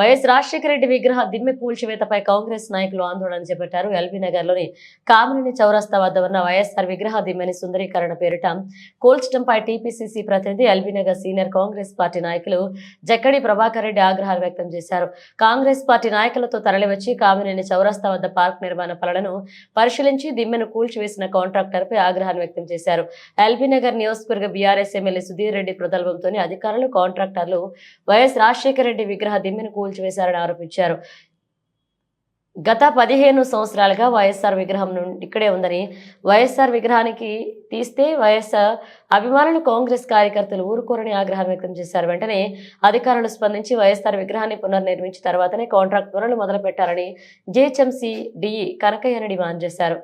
YS Rajasekhara Reddy విగ్రహ దిమ్మె కూల్చివేతపై కాంగ్రెస్ నాయకులు ఆందోళన చేపట్టారు. ఎల్బీ నగర్లోని కామినేని చౌరస్తా వద్ద ఉన్న వైఎస్ఆర్ విగ్రహ దిమ్మెని సుందరీకరణ పేరిట కూల్చడంపై టీపీసీసీ ప్రతినిధి LB Nagar senior Congress party నాయకులు జక్కడి ప్రభాకర్ రెడ్డి ఆగ్రహాలు వ్యక్తం చేశారు. కాంగ్రెస్ పార్టీ నాయకులతో తరలివచ్చి కామినేని చౌరస్తా వద్ద పార్క్ నిర్మాణ పనులను పరిశీలించి దిమ్మెను కూల్చివేసిన కాంట్రాక్టర్పై ఆగ్రహాన్ని వ్యక్తం చేశారు. ఎల్బీ నగర్ నియోజకవర్గ బీఆర్ఎస్ ఎమ్మెల్యే సుధీర్ రెడ్డి ప్రగల్భంతో అధికారులు కాంట్రాక్టర్లు వైఎస్ రాజశేఖర రెడ్డి విగ్రహ దిమ్మెను కూల్చివేశారని ఆరోపించారు. గత 15 సంవత్సరాలుగా వైఎస్ఆర్ విగ్రహం ఇక్కడే ఉందని, వైఎస్ఆర్ విగ్రహానికి తీస్తే వైఎస్ఆర్ అభిమానులు కాంగ్రెస్ కార్యకర్తలు ఊరుకోరని ఆగ్రహం వ్యక్తం చేశారు. వెంటనే అధికారులు స్పందించి వైఎస్ఆర్ విగ్రహాన్ని పునర్నిర్మించిన తర్వాతనే కాంట్రాక్ట్ పనులు మొదలు పెట్టాలని జీహెచ్ఎంసీ డిఈ కనకయ్యని డిమాండ్ చేశారు.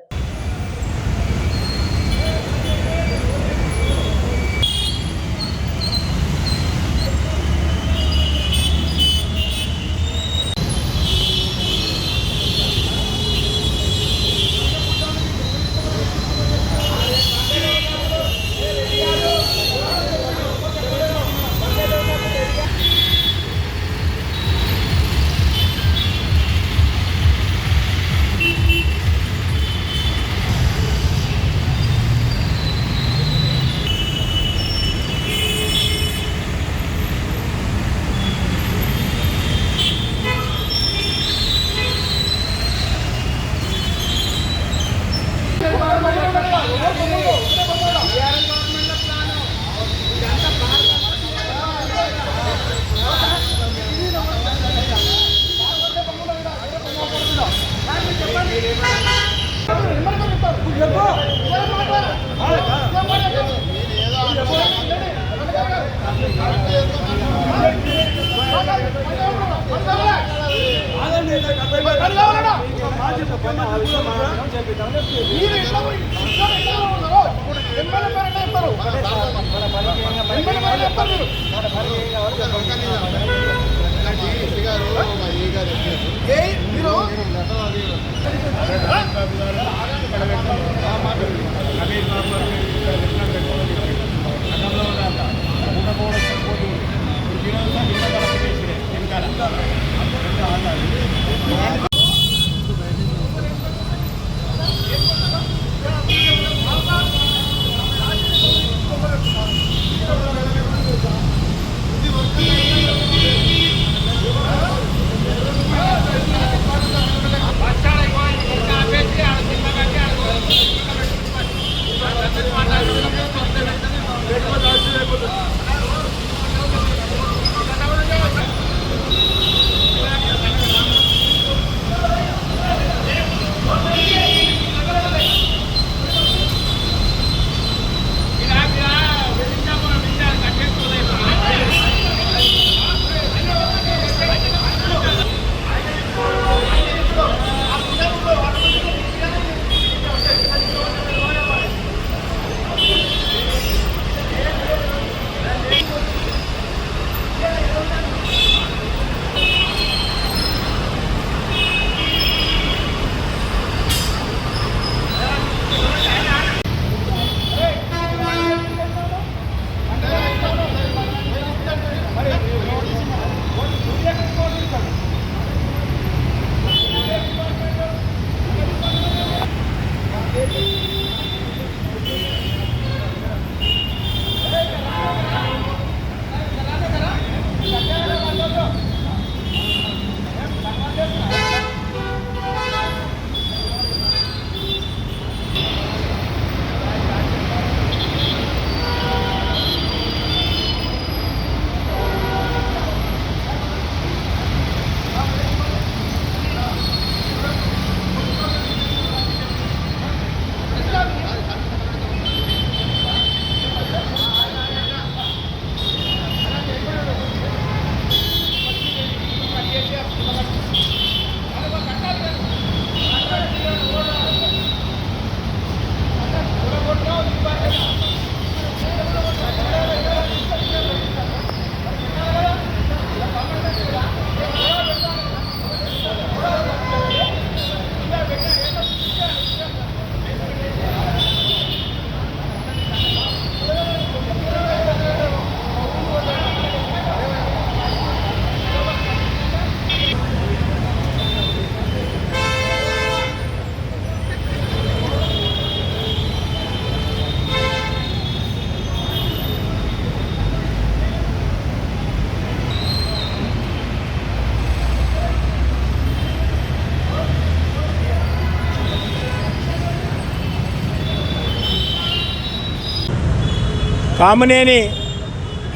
కామినేని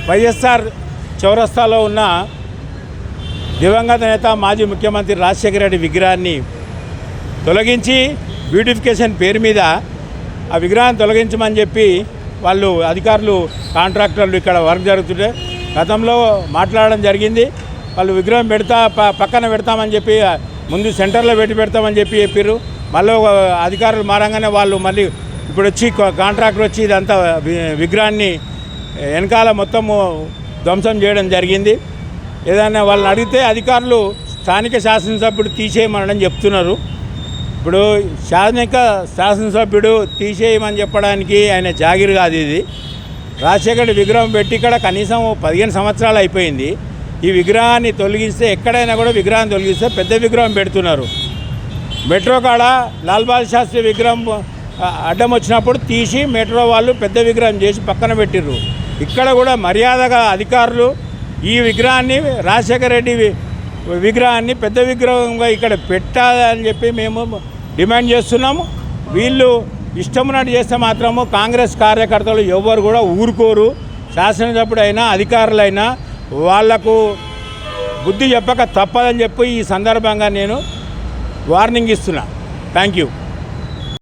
వైఎస్ఆర్ చౌరస్తాలో ఉన్న దివంగత నేత మాజీ ముఖ్యమంత్రి రాజశేఖర రెడ్డి విగ్రహాన్ని తొలగించి బ్యూటిఫికేషన్ పేరు మీద ఆ విగ్రహాన్ని తొలగించమని చెప్పి వాళ్ళు అధికారులు కాంట్రాక్టర్లు ఇక్కడ వర్క్ జరుగుతుంటే గతంలో మాట్లాడడం జరిగింది. వాళ్ళు విగ్రహం పక్కన పెడతామని చెప్పి ముందు సెంటర్లో పెడతామని చెప్పారు. మళ్ళీ అధికారులు మారంగానే వాళ్ళు మళ్ళీ ఇప్పుడు వచ్చి కాంట్రాక్టర్ వచ్చి ఇదంతా విగ్రహాన్ని వెనకాల మొత్తము ధ్వంసం చేయడం జరిగింది. ఏదైనా వాళ్ళని అడిగితే అధికారులు స్థానిక శాసనసభ్యుడు తీసేయమనని చెప్తున్నారు. ఇప్పుడు శాసనసభ్యుడు తీసేయమని చెప్పడానికి ఆయన జాగిరి కాదు ఇది. రాజశేఖర విగ్రహం పెట్టి ఇక్కడ కనీసం 15 సంవత్సరాలు అయిపోయింది. ఈ విగ్రహాన్ని తొలగిస్తే ఎక్కడైనా కూడా విగ్రహాన్ని తొలగిస్తే పెద్ద విగ్రహం పెడుతున్నారు. మెట్రో కాడ లాల్ బహదూర్ శాస్త్రి విగ్రహం అడ్డం వచ్చినప్పుడు తీసి మెట్రో వాళ్ళు పెద్ద విగ్రహం చేసి పక్కన పెట్టిర్రు. ఇక్కడ కూడా మర్యాదగా అధికారులు ఈ విగ్రహాన్ని రాజశేఖర రెడ్డి విగ్రహాన్ని పెద్ద విగ్రహంగా ఇక్కడ పెట్టాలని చెప్పి మేము డిమాండ్ చేస్తున్నాము. వీళ్ళు ఇష్టమున్నట్టు చేస్తే మాత్రము కాంగ్రెస్ కార్యకర్తలు ఎవరు కూడా ఊరుకోరు. శాసనసభ్యుడైనా అధికారులైనా వాళ్లకు బుద్ధి చెప్పక తప్పదని చెప్పి ఈ సందర్భంగా నేను వార్నింగ్ ఇస్తున్నా. Thank you.